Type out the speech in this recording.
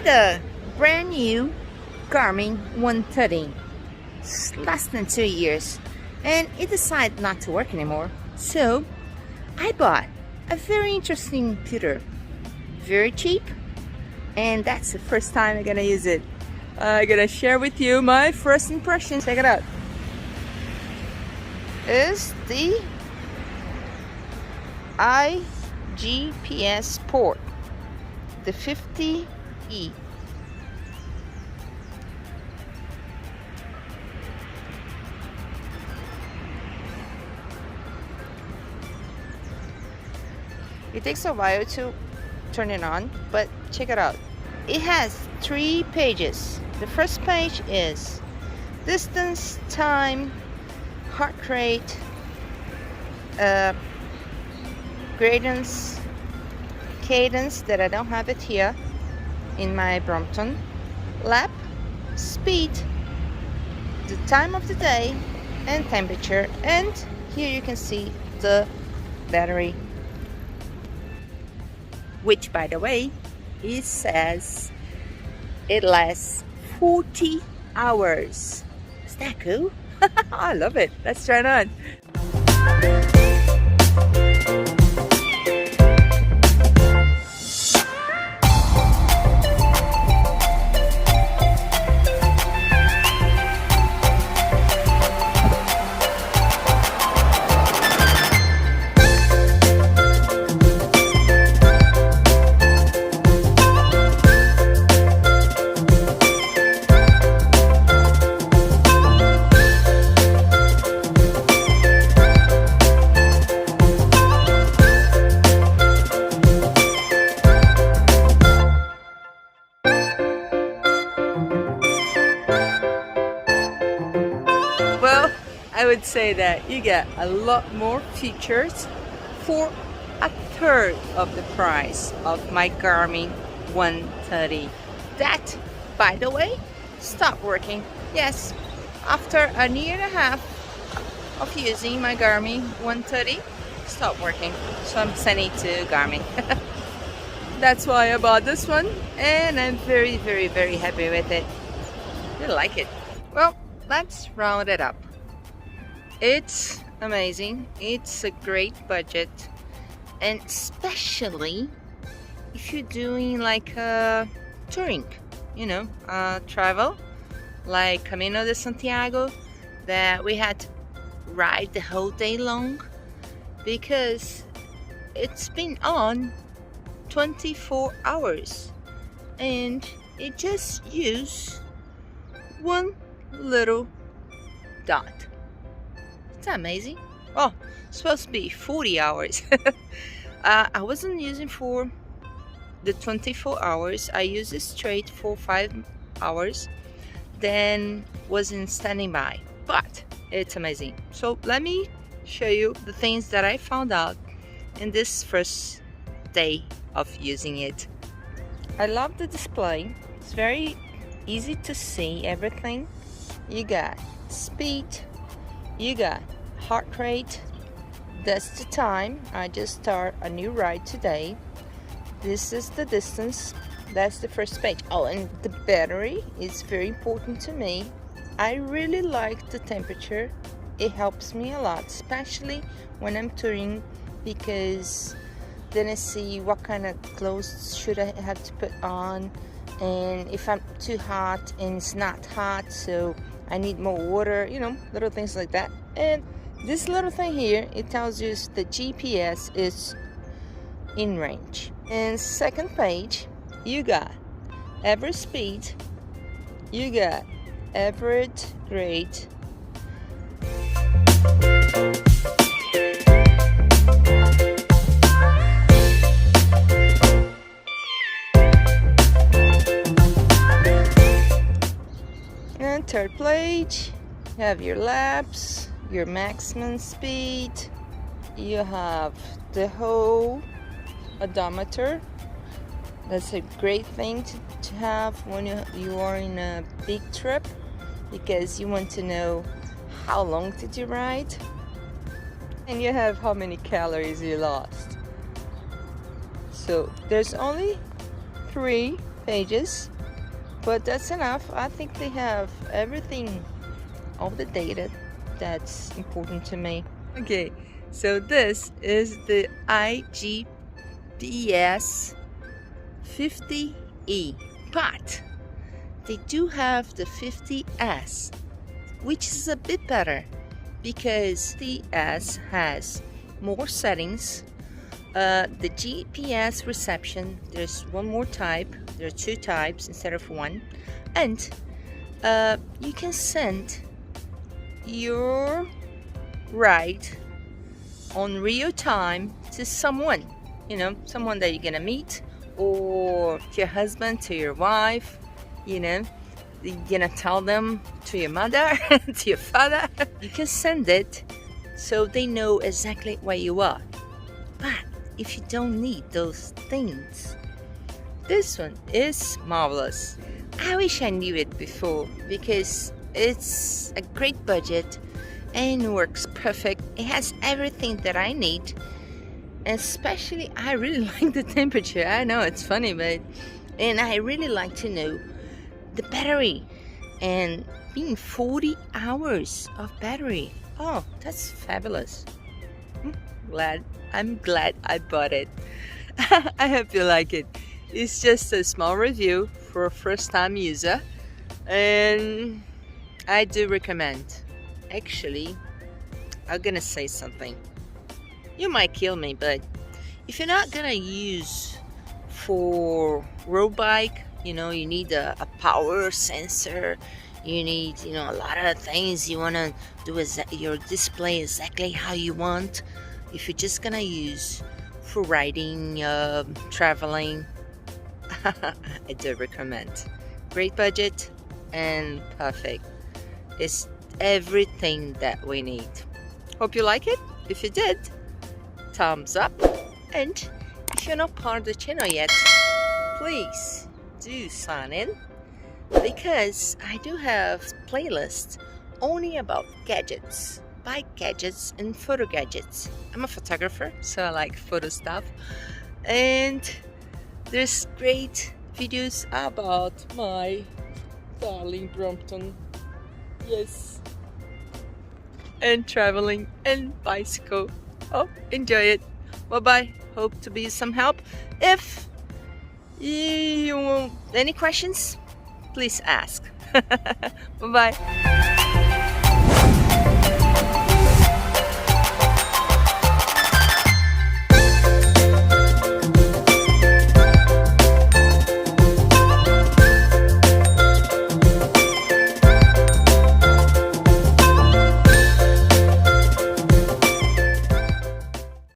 the brand new Garmin 130. It's less than 2 years and it decided not to work anymore. So I bought a very interesting computer, very cheap, and that's the first time I'm gonna use it. I'm gonna share with you my first impression. Check it out. Is the IGPSport, the 50E. It takes a while to turn it on, but check it out. It has 3 pages. The first page is distance, time, heart rate, gradients, cadence that I don't have it here in my Brompton, lap, speed, the time of the day, and temperature. And here you can see the battery, which, by the way, it says it lasts 40 hours. Is that cool? I love it. Let's try it on. Well, I would say that you get a lot more features for a third of the price of my Garmin 130. That, by the way, stopped working. Yes, after a year and a half of using my Garmin 130, stopped working. So I'm sending it to Garmin. That's why I bought this one, and I'm very, very, very happy with it. I like it. Well, let's round it up. It's amazing. It's a great budget, and especially if you're doing like a touring, travel like Camino de Santiago, that we had to ride the whole day long because it's been on 24 hours and it just used one little dot. It's amazing. Oh, it's supposed to be 40 hours. I wasn't using for the 24 hours. I used it straight for 5 hours, then wasn't standing by, but it's amazing. So let me show you the things that I found out in this first day of using it. I love the display. It's very easy to see everything. You got speed, you got heart rate, that's the time. I just start a new ride today. This is the distance, that's the first page. Oh, and the battery is very important to me. I really like the temperature. It helps me a lot, especially when I'm touring, because then I see what kind of clothes should I have to put on, and if I'm too hot and it's not hot, so I need more water, little things like that. And this little thing here, it tells you the GPS is in range. And second page, you got average speed, you got average grade, and third page, you have your laps, your maximum speed, you have the whole odometer. That's a great thing to have when you are in a big trip, because you want to know how long did you ride, and you have how many calories you lost. So there's only 3 pages, but that's enough. I think they have everything, all the data that's important to me. Okay, so this is the IGPS 50E, but they do have the 50S, which is a bit better because the S has more settings. The GPS reception, there's one more type. There are two types instead of one, and you can send your ride on real time to someone, someone that you're gonna meet, or to your husband, to your wife, you're gonna tell them, to your mother, to your father. You can send it so they know exactly where you are. But if you don't need those things, this one is marvelous. I wish I knew it before because it's a great budget and works perfect. It has everything that I need. Especially, I really like the temperature. I know it's funny, and I really like to know the battery, and being 40 hours of battery. Oh, that's fabulous. I'm glad I bought it. I hope you like it. It's just a small review for a first-time user, and I do recommend. Actually, I'm gonna say something. You might kill me, but if you're not gonna use for road bike, you need a power sensor, you need a lot of things. You want to do your display exactly how you want. If you're just gonna use for riding, traveling, I do recommend. Great budget and perfect. It's everything that we need. Hope you like it. If you did, thumbs up, and if you're not part of the channel yet, please do sign in, because I do have playlists only about gadgets, bike gadgets and photo gadgets. I'm a photographer, so I like photo stuff, and there's great videos about my darling Brompton, yes, and traveling and bicycle. Oh, enjoy it. Bye bye. Hope to be some help. If you want any questions, please ask. Bye bye.